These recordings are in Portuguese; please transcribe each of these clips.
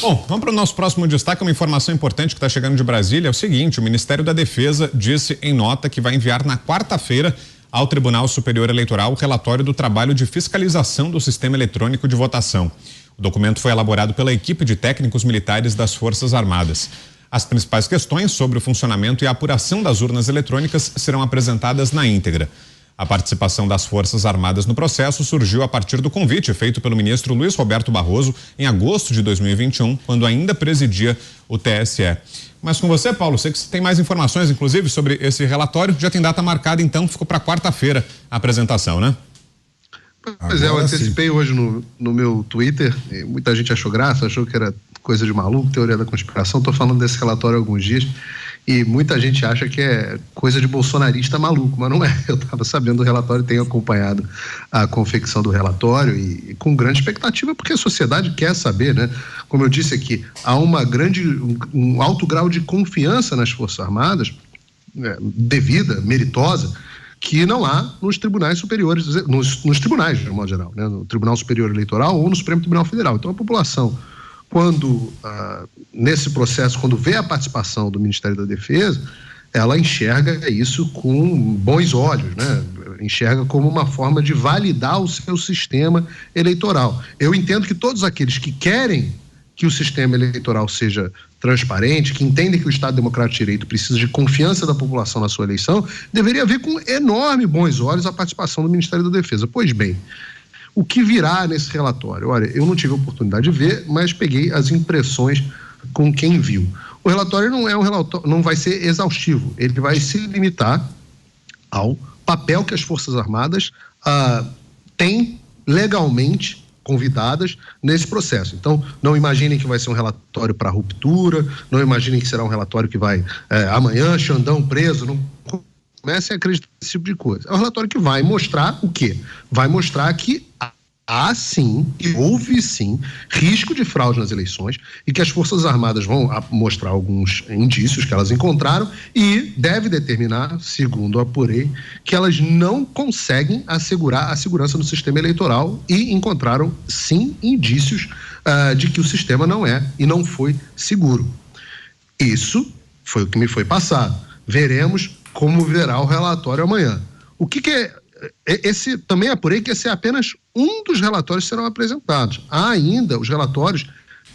Bom, vamos para o nosso próximo destaque. Uma informação importante que está chegando de Brasília é o seguinte: o Ministério da Defesa disse em nota que vai enviar na quarta-feira ao Tribunal Superior Eleitoral o relatório do trabalho de fiscalização do sistema eletrônico de votação. O documento foi elaborado pela equipe de técnicos militares das Forças Armadas. As principais questões sobre o funcionamento e a apuração das urnas eletrônicas serão apresentadas na íntegra. A participação das Forças Armadas no processo surgiu a partir do convite feito pelo ministro Luiz Roberto Barroso em agosto de 2021, quando ainda presidia o TSE. Mas com você, Paulo, sei que você tem mais informações, inclusive, sobre esse relatório. Já tem data marcada, então, ficou para quarta-feira a apresentação, né? Pois é, eu antecipei hoje no meu Twitter, muita gente achou graça, achou que era coisa de maluco, teoria da conspiração. Estou falando desse relatório há alguns dias e muita gente acha que é coisa de bolsonarista maluco, mas não é. Eu estava sabendo do relatório, tenho acompanhado a confecção do relatório e com grande expectativa, porque a sociedade quer saber, né? Como eu disse aqui, há um alto grau de confiança nas Forças Armadas, devida, meritosa, que não há nos tribunais superiores, nos tribunais, de modo geral, né? No Tribunal Superior Eleitoral ou no Supremo Tribunal Federal. Então, a população, quando, nesse processo, quando vê a participação do Ministério da Defesa, ela enxerga isso com bons olhos, né? Enxerga como uma forma de validar o seu sistema eleitoral. Eu entendo que todos aqueles que querem que o sistema eleitoral seja transparente, que entendem que o Estado Democrático de Direito precisa de confiança da população na sua eleição, deveria ver com enorme bons olhos a participação do Ministério da Defesa. Pois bem, o que virá nesse relatório? Olha, eu não tive a oportunidade de ver, mas peguei as impressões com quem viu. O relatório não é um relatório, não vai ser exaustivo, ele vai se limitar ao papel que as Forças Armadas têm legalmente convidadas nesse processo. Então, não imaginem que vai ser um relatório para ruptura, não imaginem que será um relatório que vai amanhã, Xandão preso, não comecem a acreditar nesse tipo de coisa. É um relatório que vai mostrar o quê? Vai mostrar que há sim, e houve sim, risco de fraude nas eleições e que as Forças Armadas vão mostrar alguns indícios que elas encontraram e deve determinar, segundo apurei, que elas não conseguem assegurar a segurança do sistema eleitoral e encontraram sim indícios de que o sistema não é e não foi seguro. Isso foi o que me foi passado. Veremos como verá o relatório amanhã. O que é esse? Também apurei que esse é apenas um dos relatórios que serão apresentados. Há ainda os relatórios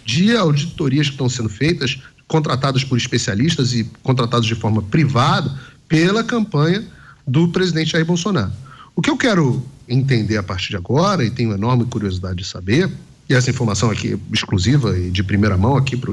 de auditorias que estão sendo feitas, contratadas por especialistas e contratados de forma privada pela campanha do presidente Jair Bolsonaro. O que eu quero entender a partir de agora, e tenho enorme curiosidade de saber, e essa informação aqui exclusiva e de primeira mão aqui para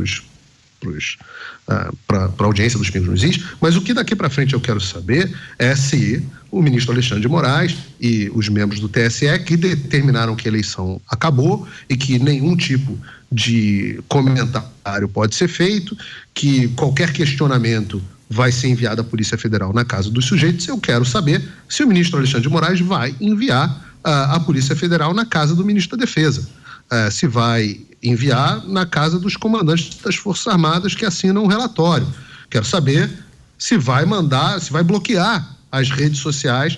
a audiência dos Pingos nos Is, mas o que daqui para frente eu quero saber é se o ministro Alexandre de Moraes e os membros do TSE que determinaram que a eleição acabou e que nenhum tipo de comentário pode ser feito, que qualquer questionamento vai ser enviado à Polícia Federal na casa dos sujeitos. Eu quero saber se o ministro Alexandre de Moraes vai enviar a Polícia Federal na casa do ministro da Defesa, se vai enviar na casa dos comandantes das Forças Armadas que assinam o relatório. Quero saber se vai bloquear as redes sociais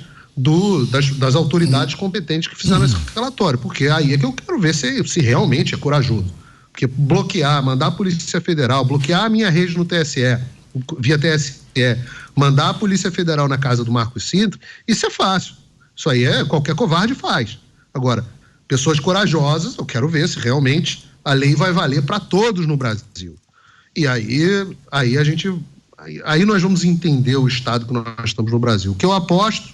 das autoridades competentes que fizeram esse relatório, porque aí é que eu quero ver se realmente é corajoso. Porque mandar a Polícia Federal, bloquear a minha rede no TSE, via TSE, mandar a Polícia Federal na casa do Marcos Cinto, isso é fácil. Isso aí qualquer covarde faz. Agora, pessoas corajosas, eu quero ver se realmente a lei vai valer para todos no Brasil. E aí nós vamos entender o estado que nós estamos no Brasil. O que eu aposto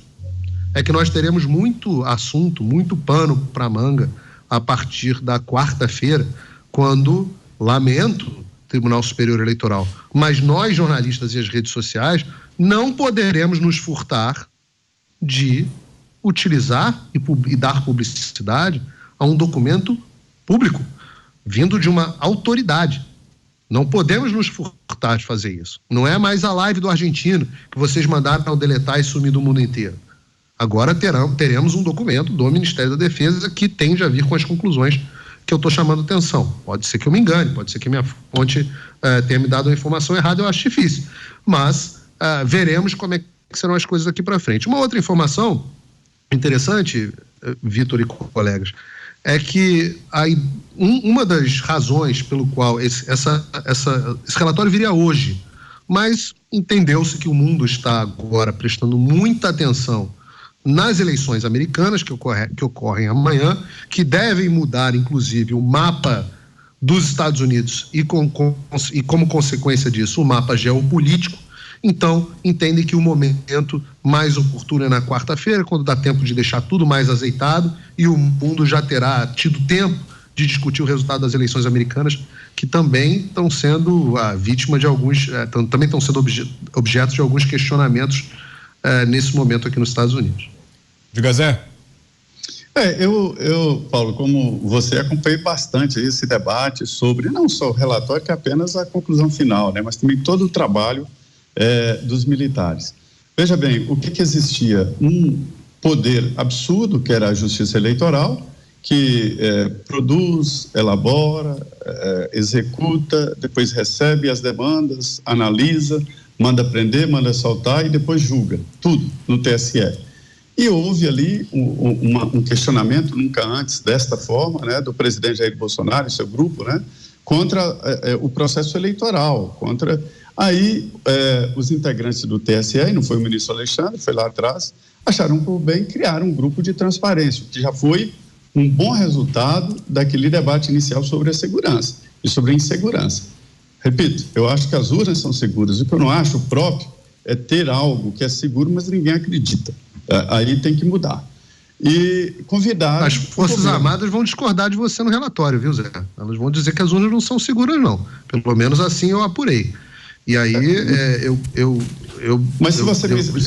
é que nós teremos muito assunto, muito pano para manga a partir da quarta-feira, quando, lamento, Tribunal Superior Eleitoral, mas nós, jornalistas e as redes sociais, não poderemos nos furtar de utilizar e dar publicidade a um documento público, vindo de uma autoridade. Não podemos nos furtar de fazer isso. Não é mais a live do argentino que vocês mandaram deletar e sumir do mundo inteiro. Agora teremos um documento do Ministério da Defesa que tende a vir com as conclusões que eu estou chamando atenção. Pode ser que eu me engane, pode ser que minha fonte tenha me dado uma informação errada, eu acho difícil. Mas veremos como é que serão as coisas aqui para frente. Uma outra informação interessante, Vitor e colegas, é que uma das razões pelo qual esse relatório viria hoje, mas entendeu-se que o mundo está agora prestando muita atenção nas eleições americanas que ocorrem amanhã, que devem mudar, inclusive, o mapa dos Estados Unidos e como consequência disso, o mapa geopolítico. Então, entendem que o momento mais oportuno é na quarta-feira, quando dá tempo de deixar tudo mais azeitado e o mundo já terá tido tempo de discutir o resultado das eleições americanas, que também estão sendo a vítima de alguns, também estão sendo objetos de alguns questionamentos nesse momento aqui nos Estados Unidos. Diga, Zé. Eu, Paulo, como você, acompanhei bastante esse debate sobre, não só o relatório, que é apenas a conclusão final, né, mas também todo o trabalho dos militares. Veja bem, o que existia? Um poder absurdo, que era a Justiça Eleitoral, que produz, elabora, executa, depois recebe as demandas, analisa, manda prender, manda soltar e depois julga, tudo no TSE. E houve ali um questionamento, nunca antes desta forma, né, do presidente Jair Bolsonaro e seu grupo, né, contra o processo eleitoral, contra... Aí, os integrantes do TSE, e não foi o ministro Alexandre, foi lá atrás, acharam por bem criar um grupo de transparência, que já foi um bom resultado daquele debate inicial sobre a segurança e sobre a insegurança. Repito, eu acho que as urnas são seguras. O que eu não acho próprio é ter algo que é seguro, mas ninguém acredita. Aí tem que mudar. E convidar... As Forças Armadas vão discordar de você no relatório, viu, Zé? Elas vão dizer que as urnas não são seguras, não. Pelo menos assim eu apurei. E aí,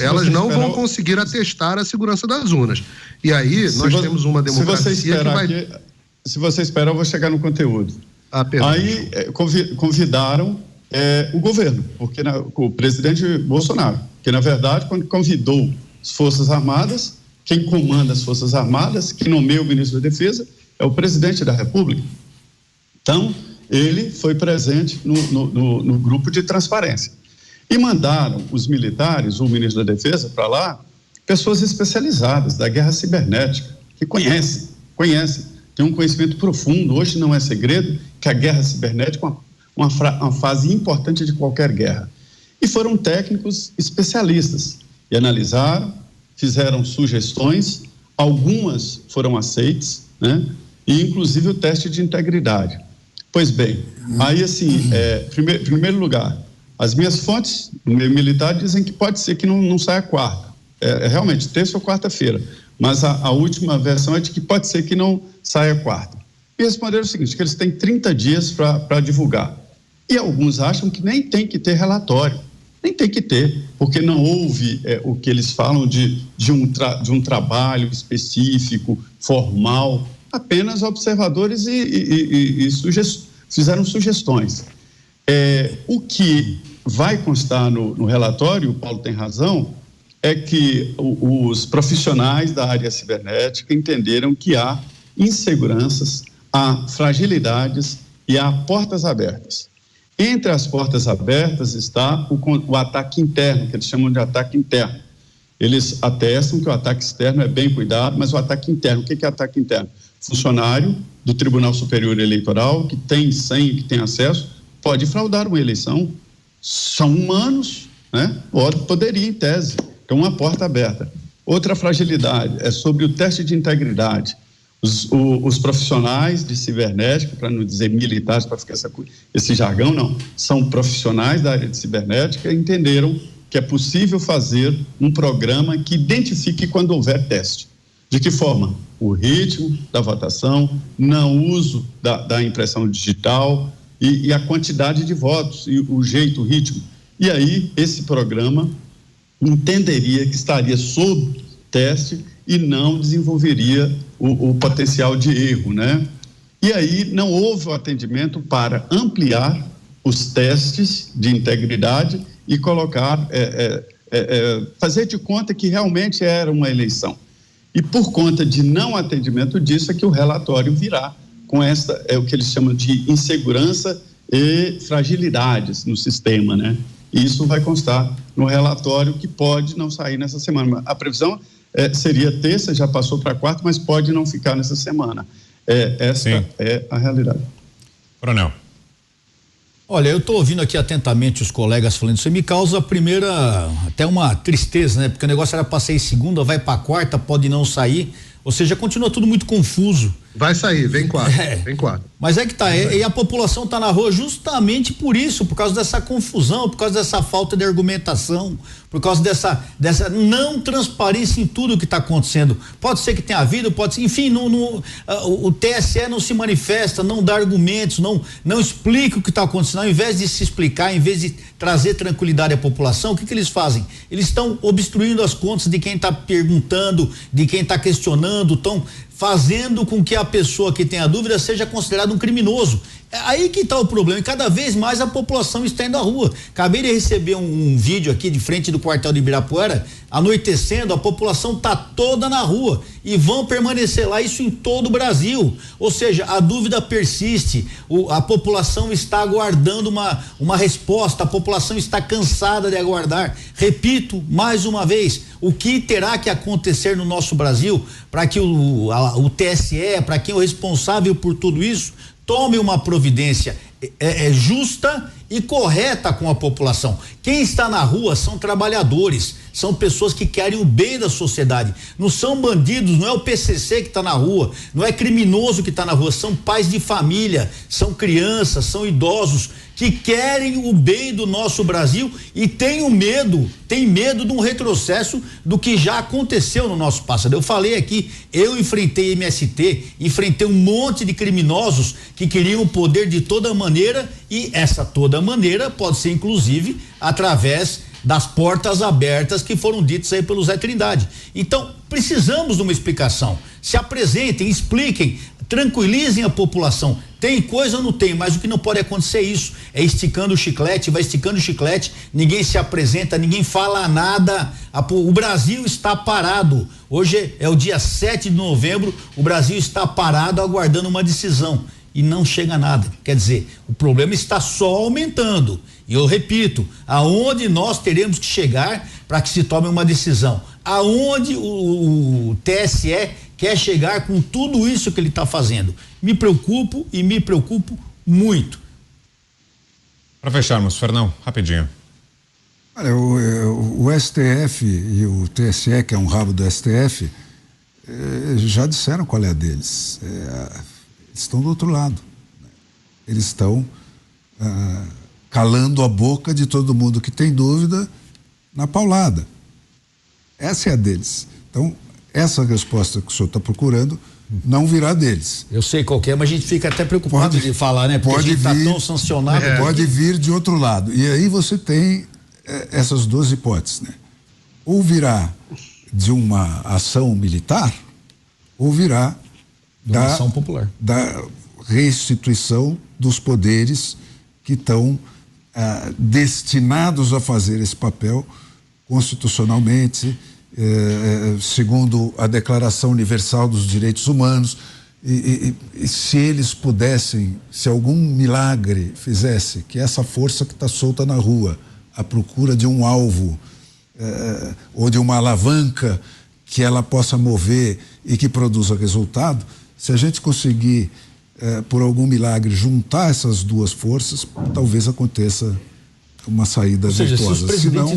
elas não vão conseguir atestar a segurança das urnas. E aí, nós temos uma democracia que vai... Se você esperar, eu vou chegar no conteúdo. Aí, convidaram o governo, porque o presidente Bolsonaro, que, na verdade, quando convidou as Forças Armadas, quem comanda as Forças Armadas, quem nomeia o ministro da Defesa, é o presidente da República. Então... ele foi presente no grupo de transparência. E mandaram os militares, o ministro da Defesa, para lá, pessoas especializadas da guerra cibernética, que conhecem, têm um conhecimento profundo. Hoje não é segredo que a guerra cibernética é uma fase importante de qualquer guerra. E foram técnicos especialistas, e analisaram, fizeram sugestões, algumas foram aceitas, né? E inclusive o teste de integridade. Pois bem, aí assim, em primeiro lugar, as minhas fontes do meio militar dizem que pode ser que não saia quarta, realmente, terça ou quarta-feira, mas a última versão é de que pode ser que não saia quarta. E responderam o seguinte, que eles têm 30 dias para divulgar. E alguns acham que nem tem que ter relatório, nem tem que ter, porque não houve o que eles falam de um trabalho específico, formal, apenas observadores e fizeram sugestões. O que vai constar no relatório, o Paulo tem razão, é que os profissionais da área cibernética entenderam que há inseguranças, há fragilidades e há portas abertas. Entre as portas abertas está o ataque interno, que eles chamam de ataque interno. Eles atestam que o ataque externo é bem cuidado, mas o ataque interno, o que é ataque interno? Funcionário do Tribunal Superior Eleitoral, que tem senha, que tem acesso, pode fraudar uma eleição. São humanos, né? Poderia, em tese. Então, uma porta aberta. Outra fragilidade é sobre o teste de integridade. Os profissionais de cibernética, para não dizer militares, para ficar esse jargão, não, são profissionais da área de cibernética e entenderam que é possível fazer um programa que identifique quando houver teste. De que forma? O ritmo da votação, não uso da impressão digital e a quantidade de votos, e o jeito, o ritmo. E aí, esse programa entenderia que estaria sob teste e não desenvolveria o potencial de erro, né? E aí não houve o atendimento para ampliar os testes de integridade e colocar, fazer de conta que realmente era uma eleição. E por conta de não atendimento disso é que o relatório virá com o que eles chamam de insegurança e fragilidades no sistema, né? E isso vai constar no relatório, que pode não sair nessa semana. A previsão seria terça, já passou para quarta, mas pode não ficar nessa semana. Essa é a realidade. Coronel. Olha, eu estou ouvindo aqui atentamente os colegas falando isso, e me causa até uma tristeza, né? Porque o negócio era para sair segunda, vai para quarta, pode não sair, ou seja, continua tudo muito confuso. Vai sair, vem quarta, vem quarta. Mas é que tá, e a população tá na rua justamente por isso, por causa dessa confusão, por causa dessa falta de argumentação, por causa dessa não transparência em tudo que está acontecendo. Pode ser que tenha havido, pode ser, enfim, o TSE não se manifesta, não dá argumentos, não explica o que está acontecendo. Ao invés de se explicar, em vez de trazer tranquilidade à população, o que eles fazem? Eles estão obstruindo as contas de quem está perguntando, de quem está questionando, estão fazendo com que a pessoa que tem a dúvida seja considerada um criminoso. É aí que está o problema, e cada vez mais a população está indo à rua. Acabei de receber um vídeo aqui de frente do quartel de Ibirapuera, anoitecendo, a população está toda na rua e vão permanecer lá, isso em todo o Brasil. Ou seja, a dúvida persiste, a população está aguardando uma resposta, a população está cansada de aguardar. Repito mais uma vez, o que terá que acontecer no nosso Brasil para que o TSE, para quem é o responsável por tudo isso, tome uma providência justa e correta com a população. Quem está na rua são trabalhadores, são pessoas que querem o bem da sociedade. Não são bandidos, não é o PCC que está na rua, não é criminoso que está na rua, são pais de família, são crianças, são idosos que querem o bem do nosso Brasil e tem medo de um retrocesso do que já aconteceu no nosso passado. Eu falei aqui, eu enfrentei MST, enfrentei um monte de criminosos que queriam o poder de toda maneira, e essa toda maneira pode ser inclusive através das portas abertas que foram ditas aí pelo Zé Trindade. Então, precisamos de uma explicação. Se apresentem, expliquem, tranquilizem a população. Tem coisa ou não tem, mas o que não pode acontecer é isso, é esticando o chiclete, vai esticando o chiclete, ninguém se apresenta, ninguém fala nada, o Brasil está parado. Hoje é o dia 7 de novembro, o Brasil está parado aguardando uma decisão e não chega nada. Quer dizer, o problema está só aumentando. E eu repito, aonde nós teremos que chegar para que se tome uma decisão? Aonde o TSE quer chegar com tudo isso que ele está fazendo? Me preocupo muito. Para fecharmos, Fernão, rapidinho. Olha, o STF e o TSE, que é um rabo do STF, já disseram qual é a deles. Eles estão do outro lado. Eles estão calando a boca de todo mundo que tem dúvida na paulada. Essa é a deles. Então, essa resposta que o senhor está procurando não virá deles. Eu sei qual que é, mas a gente fica até preocupado de falar, né? Porque pode a gente está tão sancionado. Pode vir de outro lado. E aí você tem essas duas hipóteses, né? Ou virá de uma ação militar, ou virá da ação popular, da restituição dos poderes que estão destinados a fazer esse papel constitucionalmente, segundo a Declaração Universal dos Direitos Humanos, e se eles pudessem, se algum milagre fizesse que essa força que está solta na rua, à procura de um alvo ou de uma alavanca que ela possa mover e que produza resultado, se a gente conseguir por algum milagre juntar essas duas forças, talvez aconteça uma saída virtuosa.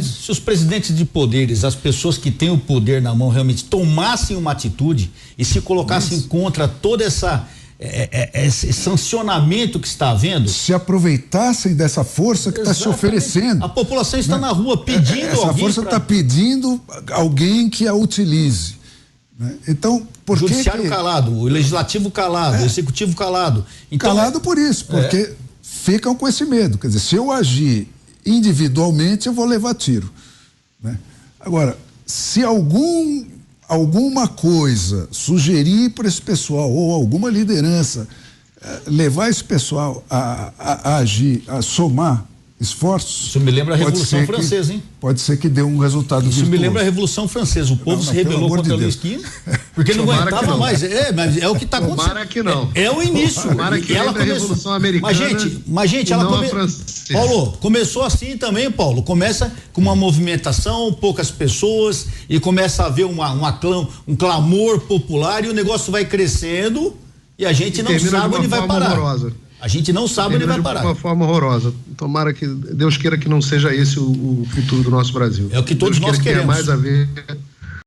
Se os presidentes de poderes, as pessoas que têm o poder na mão realmente tomassem uma atitude e se colocassem contra toda esse sancionamento que está havendo, se aproveitassem dessa força que está se oferecendo. A população está na rua pedindo essa força está pedindo alguém que a utilize, né? Então, por o judiciário calado, o legislativo calado, o executivo calado. Então, calado por isso, porque ficam com esse medo. Quer dizer, se eu agir individualmente, eu vou levar tiro, né? Agora, se alguma coisa sugerir para esse pessoal, ou alguma liderança levar esse pessoal a agir, a somar esforços. Isso me lembra a Revolução Francesa, hein? Pode ser que dê um resultado virtuoso. Isso me lembra a Revolução Francesa. O povo se rebelou contra Luís XV porque não aguentava mais. Mas é o que está acontecendo. Tomara que não. É o início. Tomara que ela começou a Revolução Americana. Mas gente, ela começou. Paulo, começou assim também, Paulo. Começa com uma movimentação, poucas pessoas, e começa a haver um clamor popular, e o negócio vai crescendo E a gente não sabe onde vai parar. Horrorosa. A gente não sabe onde vai parar. De uma forma horrorosa. Tomara que Deus queira que não seja esse o futuro do nosso Brasil. É o que todos nós queremos. Que tenha mais a ver